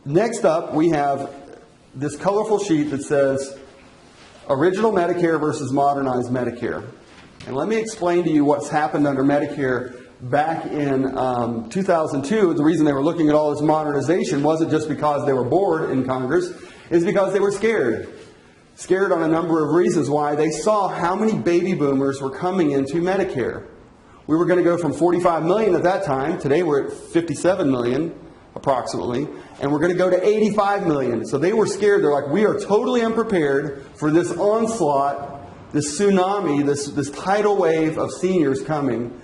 Next up, we have this colorful sheet that says Original Medicare versus Modernized Medicare. And let me explain to you what's happened under Medicare back in 2002. The reason they were looking at all this modernization wasn't just because they were bored in Congress, it's because they were scared. Scared on a number of reasons why. They saw how many baby boomers were coming into Medicare. We were going to go from 45 million at that time. Today we're at 57 million approximately. And we're going to go to 85 million. So they were scared. They're like, we are totally unprepared for this onslaught, this tsunami, this tidal wave of seniors coming.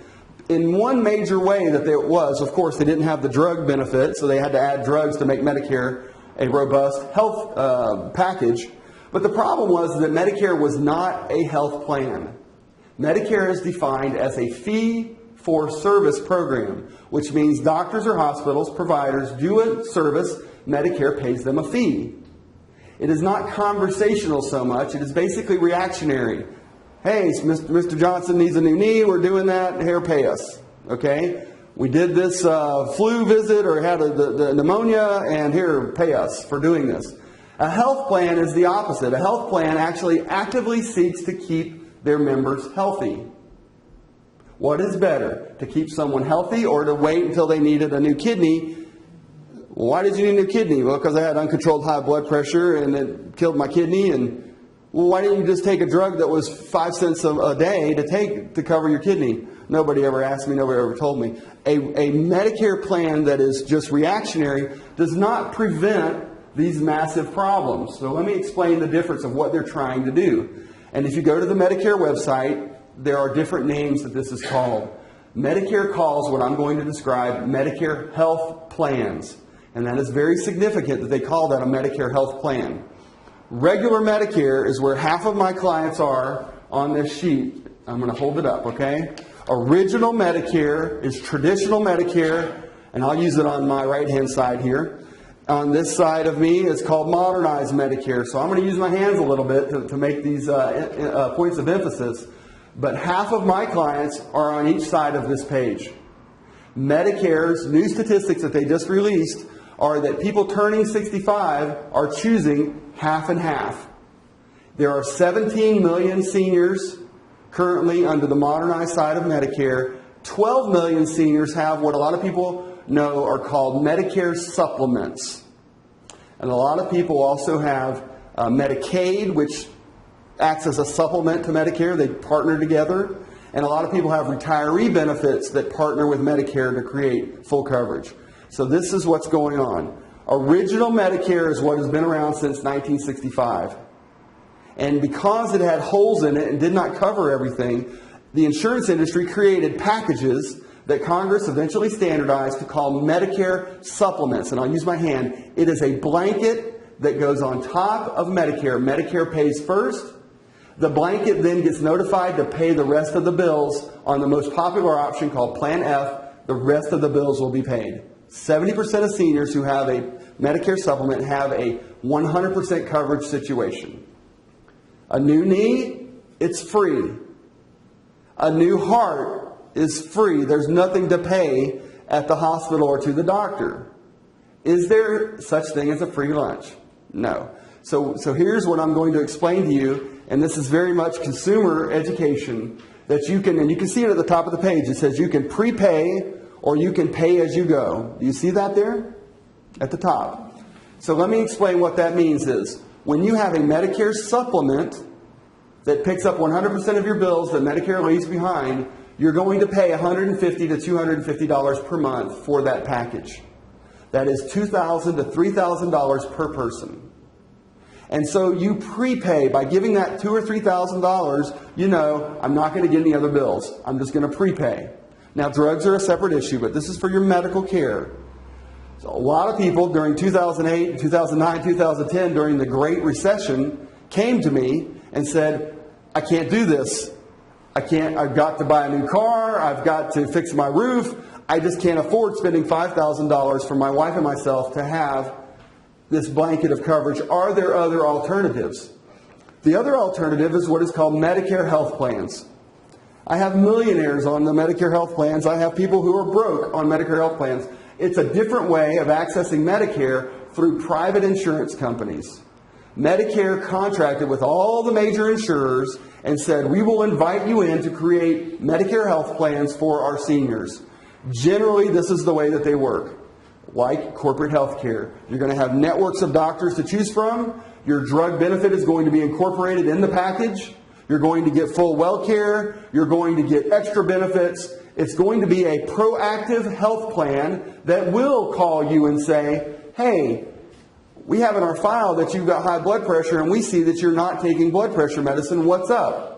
In one major way that there was, of course, they didn't have the drug benefit, so they had to add drugs to make Medicare a robust health package. But the problem was that Medicare was not a health plan. Medicare is defined as a fee-for-service program, which means doctors or hospitals, providers do a service, Medicare pays them a fee. It is not conversational so much, it is basically reactionary. Hey, Mr. Johnson needs a new knee, we're doing that, here, pay us. Okay? We did this flu visit or had the pneumonia, and here, pay us for doing this. A health plan is the opposite. A health plan actually actively seeks to keep their members healthy. What is better? To keep someone healthy or to wait until they needed a new kidney? Why did you need a new kidney? Well, because I had uncontrolled high blood pressure and it killed my kidney. And well, why didn't you just take a drug that was 5 cents a day to take to cover your kidney? Nobody ever asked me. Nobody ever told me. A Medicare plan that is just reactionary does not prevent these massive problems. So let me explain the difference of what they're trying to do. And if you go to the Medicare website, there are different names that this is called. Medicare calls what I'm going to describe Medicare health plans. And that is very significant that they call that a Medicare health plan. Regular Medicare is where half of my clients are on this sheet. I'm going to hold it up, okay? Original Medicare is traditional Medicare, and I'll use it on my right-hand side here. On this side of me, it's called modernized Medicare. So I'm going to use my hands a little bit to make these points of emphasis. But half of my clients are on each side of this page. Medicare's new statistics that they just released are that people turning 65 are choosing half and half. There are 17 million seniors currently under the modernized side of Medicare. 12 million seniors have what a lot of people know are called Medicare supplements. And a lot of people also have Medicaid, which acts as a supplement to Medicare. They partner together. And a lot of people have retiree benefits that partner with Medicare to create full coverage. So this is what's going on. Original Medicare is what has been around since 1965. And because it had holes in it and did not cover everything, the insurance industry created packages that Congress eventually standardized to call Medicare supplements. And I'll use my hand. It is a blanket that goes on top of Medicare. Medicare pays first. The blanket then gets notified to pay the rest of the bills on the most popular option called Plan F. The rest of the bills will be paid. 70% of seniors who have a Medicare supplement have a 100% coverage situation. A new knee, it's free. A new heart is free. There's nothing to pay at the hospital or to the doctor. Is there such thing as a free lunch? No. So here's what I'm going to explain to you, and this is very much consumer education, that you can, and you can see it at the top of the page, it says you can prepay or you can pay as you go. Do you see that there? At the top. So let me explain what that means is, when you have a Medicare supplement that picks up 100% of your bills that Medicare leaves behind, you're going to pay $150 to $250 per month for that package. That is $2,000 to $3,000 per person. And so you prepay by giving that $2,000 or $3,000. You know, I'm not going to get any other bills. I'm just going to prepay. Now, drugs are a separate issue, but this is for your medical care. So a lot of people during 2008, 2009, 2010, during the Great Recession, came to me and said, I can't do this. I've got to buy a new car. I've got to fix my roof. I just can't afford spending $5,000 for my wife and myself to have this blanket of coverage. Are there other alternatives? The other alternative is what is called Medicare health plans. I have millionaires on the Medicare health plans. I have people who are broke on Medicare health plans. It's a different way of accessing Medicare through private insurance companies. Medicare contracted with all the major insurers and said, we will invite you in to create Medicare health plans for our seniors. Generally, this is the way that they work. Like corporate health care. You're going to have networks of doctors to choose from. Your drug benefit is going to be incorporated in the package. You're going to get full well care. You're going to get extra benefits. It's going to be a proactive health plan that will call you and say, hey, we have in our file that you've got high blood pressure and we see that you're not taking blood pressure medicine. What's up?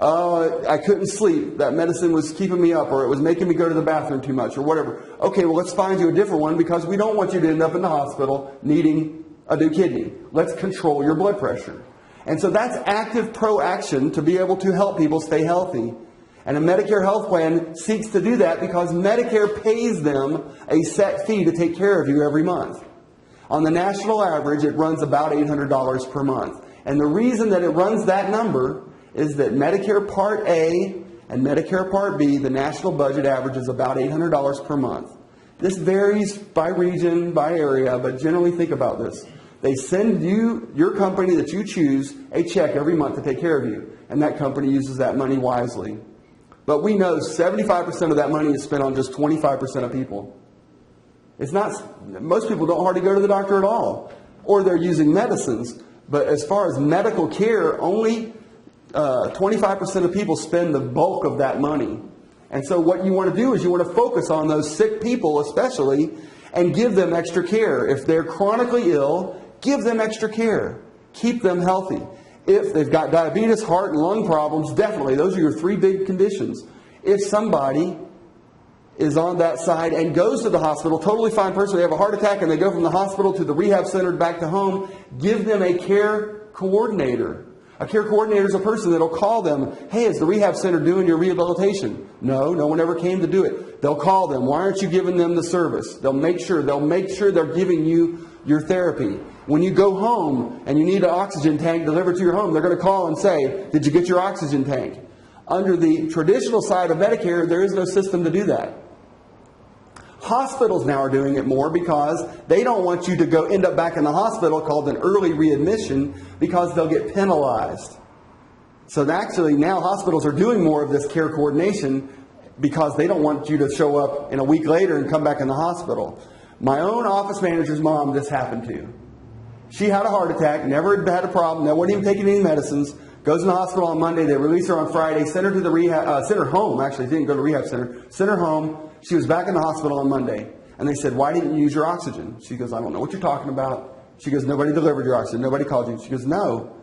I couldn't sleep. That medicine was keeping me up, or it was making me go to the bathroom too much, or whatever. Okay, well, let's find you a different one because we don't want you to end up in the hospital needing a new kidney. Let's control your blood pressure. And so that's active proaction to be able to help people stay healthy. And a Medicare health plan seeks to do that because Medicare pays them a set fee to take care of you every month. On the national average, it runs about $800 per month. And the reason that it runs that number is that Medicare Part A and Medicare Part B, the national budget average is about $800 per month. This varies by region, by area, but generally think about this. They send you, your company that you choose, a check every month to take care of you. And that company uses that money wisely. But we know 75% of that money is spent on just 25% of people. It's not, most people don't hardly go to the doctor at all. Or they're using medicines. But as far as medical care, only 25% of people spend the bulk of that money. And so what you want to do is you want to focus on those sick people especially and give them extra care. If they're chronically ill, give them extra care. Keep them healthy. If they've got diabetes, heart, and lung problems, definitely. Those are your three big conditions. If somebody is on that side and goes to the hospital, totally fine person, they have a heart attack and they go from the hospital to the rehab center back to home, give them a care coordinator. A care coordinator is a person that will call them, hey, is the rehab center doing your rehabilitation? No, no one ever came to do it. They'll call them. Why aren't you giving them the service? They'll make sure they're giving you your therapy. When you go home and you need an oxygen tank delivered to your home, they're going to call and say, did you get your oxygen tank? Under the traditional side of Medicare, there is no system to do that. Hospitals now are doing it more because they don't want you to go end up back in the hospital called an early readmission because they'll get penalized. So actually now hospitals are doing more of this care coordination because they don't want you to show up in a week later and come back in the hospital. My own office manager's mom, this happened to. She had a heart attack, never had a problem, wasn't even taking any medicines, goes in the hospital on Monday, they release her on Friday, send her to the rehab, send her home, actually, didn't go to rehab center, send her home. She was back in the hospital on Monday. And they said, why didn't you use your oxygen? She goes, I don't know what you're talking about. She goes, nobody delivered your oxygen. Nobody called you. She goes, no.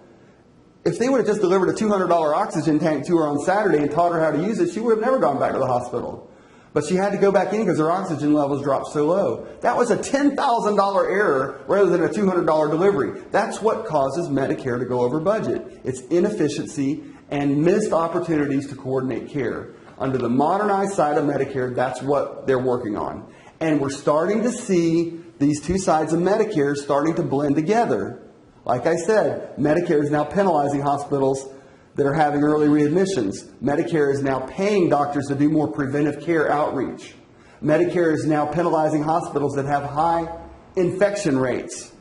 If they would have just delivered a $200 oxygen tank to her on Saturday and taught her how to use it, she would have never gone back to the hospital. But she had to go back in because her oxygen levels dropped so low. That was a $10,000 error rather than a $200 delivery. That's what causes Medicare to go over budget. It's inefficiency and missed opportunities to coordinate care. Under the modernized side of Medicare, that's what they're working on. And we're starting to see these two sides of Medicare starting to blend together. Like I said, Medicare is now penalizing hospitals that are having early readmissions. Medicare is now paying doctors to do more preventive care outreach. Medicare is now penalizing hospitals that have high infection rates.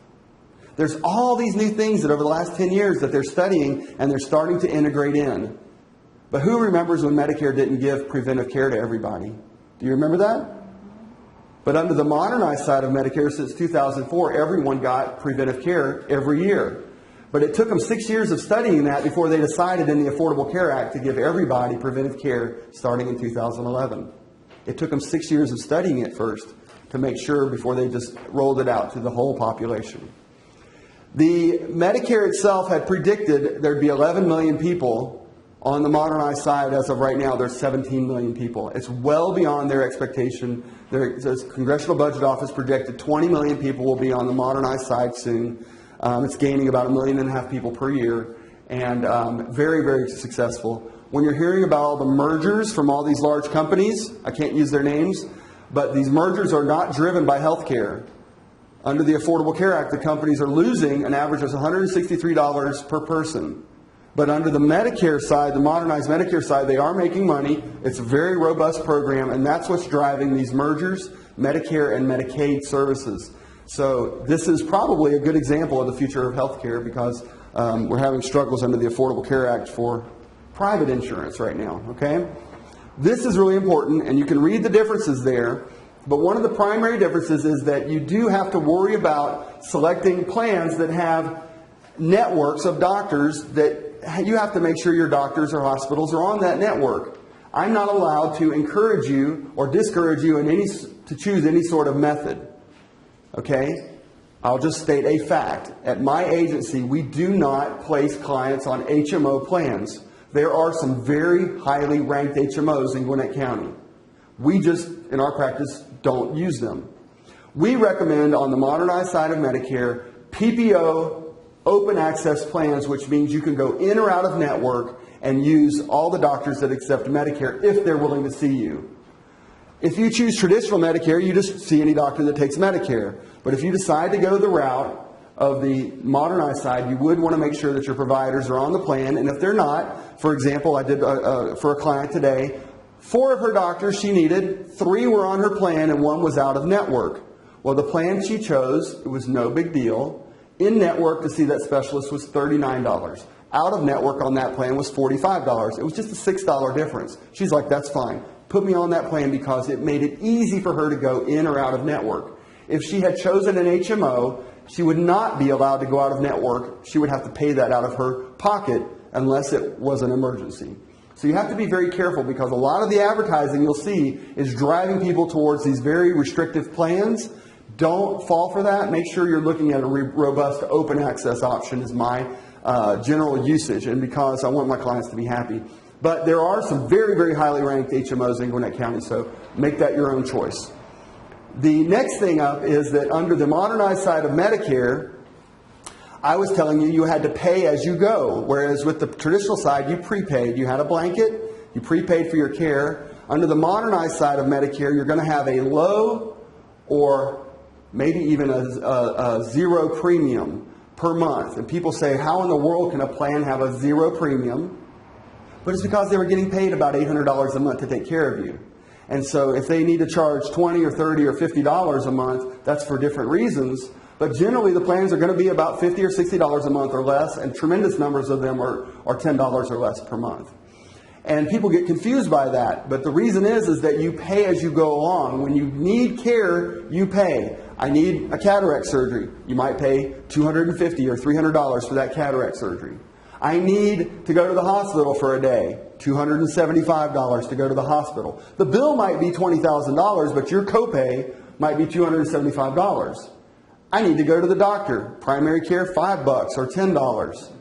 There's all these new things that over the last 10 years that they're studying and they're starting to integrate in. But who remembers when Medicare didn't give preventive care to everybody? Do you remember that? But under the modernized side of Medicare since 2004, everyone got preventive care every year. But it took them 6 years of studying that before they decided in the Affordable Care Act to give everybody preventive care starting in 2011. It took them 6 years of studying it first to make sure before they just rolled it out to the whole population. The Medicare itself had predicted there'd be 11 million people. On the modernized side, as of right now, there's 17 million people. It's well beyond their expectation. The Congressional Budget Office projected 20 million people will be on the modernized side soon. It's gaining about 1.5 million people per year, and very, very successful. When you're hearing about all the mergers from all these large companies, I can't use their names, but these mergers are not driven by health care. Under the Affordable Care Act, the companies are losing an average of $163 per person. But under the Medicare side, the modernized Medicare side, they are making money. It's a very robust program, and that's what's driving these mergers, Medicare and Medicaid services. So this is probably a good example of the future of healthcare because we're having struggles under the Affordable Care Act for private insurance right now, okay? This is really important, and you can read the differences there, but one of the primary differences is that you do have to worry about selecting plans that have networks of doctors that you have to make sure your doctors or hospitals are on that network. I'm not allowed to encourage you or discourage you to choose any sort of method. Okay? I'll just state a fact. At my agency, we do not place clients on HMO plans. There are some very highly ranked HMOs in Gwinnett County. We just, in our practice, don't use them. We recommend on the modernized side of Medicare, PPO open access plans, which means you can go in or out of network and use all the doctors that accept Medicare if they're willing to see you. If you choose traditional Medicare, you just see any doctor that takes Medicare. But if you decide to go the route of the modernized side, you would want to make sure that your providers are on the plan. And if they're not, for example, I did for a client today, 4 of her doctors she needed, 3 were on her plan and 1 was out of network. Well, the plan she chose, it was no big deal. In network to see that specialist was $39. Out of network on that plan was $45. It was just a $6 difference. She's like, that's fine. Put me on that plan because it made it easy for her to go in or out of network. If she had chosen an HMO, she would not be allowed to go out of network. She would have to pay that out of her pocket unless it was an emergency. So you have to be very careful because a lot of the advertising you'll see is driving people towards these very restrictive plans. Don't fall for that. Make sure you're looking at a robust open access option is my general usage, and because I want my clients to be happy. But there are some very, very highly ranked HMOs in Gwinnett County, so make that your own choice. The next thing up is that under the modernized side of Medicare, I was telling you had to pay as you go, whereas with the traditional side, you prepaid. You had a blanket, you prepaid for your care. Under the modernized side of Medicare, you're going to have a low or maybe even a zero premium per month. And people say, how in the world can a plan have a zero premium? But it's because they were getting paid about $800 a month to take care of you. And so if they need to charge $20 or $30 or $50 a month, that's for different reasons. But generally the plans are going to be about $50 or $60 a month or less, and tremendous numbers of them are $10 or less per month. And people get confused by that. But the reason is that you pay as you go along. When you need care, you pay. I need a cataract surgery. You might pay $250 or $300 for that cataract surgery. I need to go to the hospital for a day. $275 to go to the hospital. The bill might be $20,000, but your copay might be $275. I need to go to the doctor. Primary care, $5 or $10.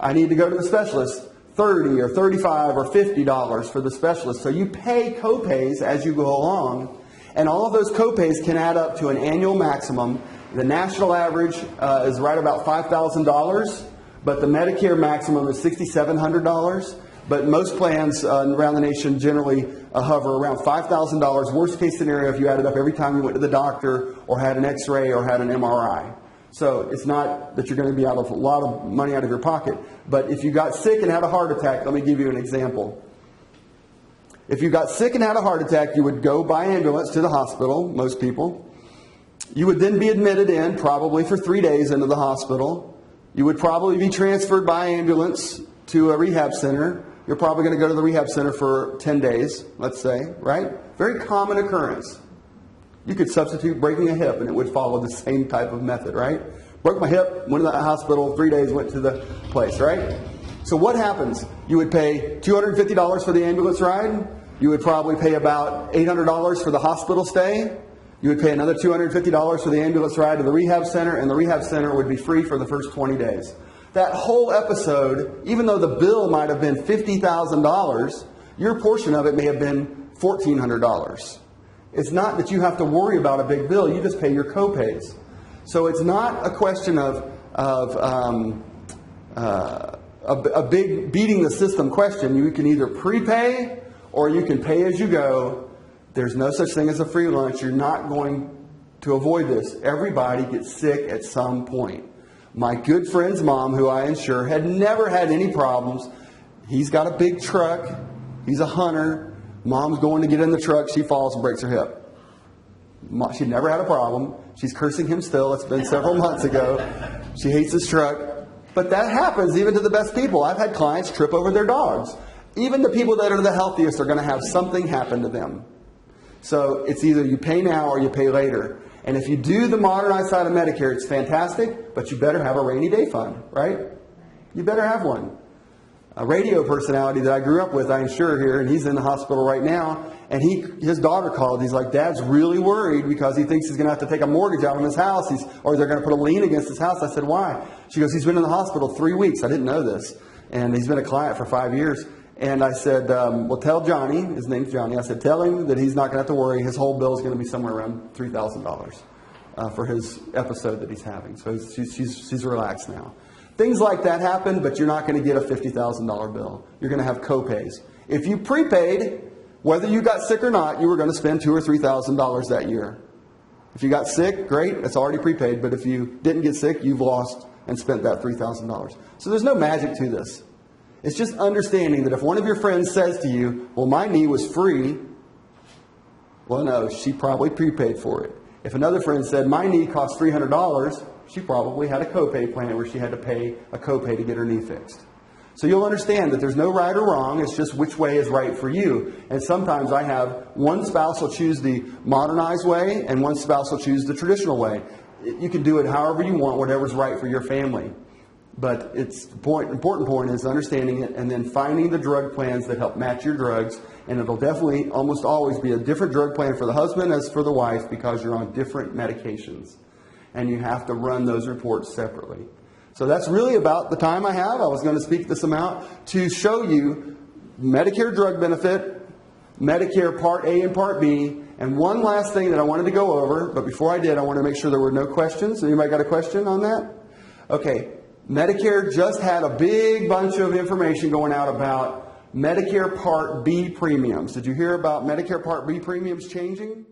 I need to go to the specialist. $30 or $35 or $50 for the specialist. So you pay copays as you go along, and all of those copays can add up to an annual maximum. The national average is right about $5,000, but the Medicare maximum is $6,700. But most plans around the nation generally hover around $5,000. Worst case scenario if you added up every time you went to the doctor or had an X-ray or had an MRI. So it's not that you're going to be out of a lot of money out of your pocket. But if you got sick and had a heart attack, let me give you an example. If you got sick and had a heart attack, you would go by ambulance to the hospital, most people. You would then be admitted in, probably for 3 days into the hospital. You would probably be transferred by ambulance to a rehab center. You're probably going to go to the rehab center for 10 days, let's say, right? Very common occurrence. You could substitute breaking a hip and it would follow the same type of method, right? Broke my hip, went to the hospital, 3 days, went to the place, right? So what happens? You would pay $250 for the ambulance ride. You would probably pay about $800 for the hospital stay. You would pay another $250 for the ambulance ride to the rehab center, and the rehab center would be free for the first 20 days. That whole episode, even though the bill might have been $50,000, your portion of it may have been $1,400. It's not that you have to worry about a big bill. You just pay your copays. So it's not a question of a big beating the system question. You can either prepay or you can pay as you go. There's no such thing as a free lunch. You're not going to avoid this. Everybody gets sick at some point. My good friend's mom, who I insure, had never had any problems. He's got a big truck. He's a hunter. Mom's going to get in the truck. She falls and breaks her hip. She never had a problem. She's cursing him still. It's been several months ago. She hates his truck. But that happens even to the best people. I've had clients trip over their dogs. Even the people that are the healthiest are going to have something happen to them. So it's either you pay now or you pay later. And if you do the modernized side of Medicare, it's fantastic, but you better have a rainy day fund, right? You better have one. A radio personality that I grew up with, I insure here, and he's in the hospital right now, and his daughter called. He's like, Dad's really worried because he thinks he's going to have to take a mortgage out on his house, or they're going to put a lien against his house. I said, why? She goes, he's been in the hospital 3 weeks. I didn't know this. And he's been a client for 5 years. And I said, well, tell Johnny, his name's Johnny, I said, tell him that he's not going to have to worry. His whole bill is going to be somewhere around $3,000 for his episode that he's having. So she's relaxed now. Things like that happen, but you're not going to get a $50,000 bill. You're going to have co-pays. If you prepaid, whether you got sick or not, you were going to spend $2,000 or $3,000 that year. If you got sick, great, it's already prepaid. But if you didn't get sick, you've lost and spent that $3,000. So there's no magic to this. It's just understanding that if one of your friends says to you, well, my knee was free, well, no, she probably prepaid for it. If another friend said, my knee cost $300, she probably had a copay plan where she had to pay a copay to get her knee fixed. So you'll understand that there's no right or wrong. It's just which way is right for you. And sometimes I have one spouse will choose the modernized way and one spouse will choose the traditional way. You can do it however you want, whatever's right for your family. But it's important point is understanding it and then finding the drug plans that help match your drugs. And it'll definitely almost always be a different drug plan for the husband as for the wife because you're on different medications. And you have to run those reports separately. So that's really about the time I have. I was going to speak this amount to show you Medicare drug benefit, Medicare Part A and Part B, and one last thing that I wanted to go over. But before I did, I want to make sure there were no questions. Anybody got a question on that? Okay. Medicare just had a big bunch of information going out about Medicare Part B premiums. Did you hear about Medicare Part B premiums changing?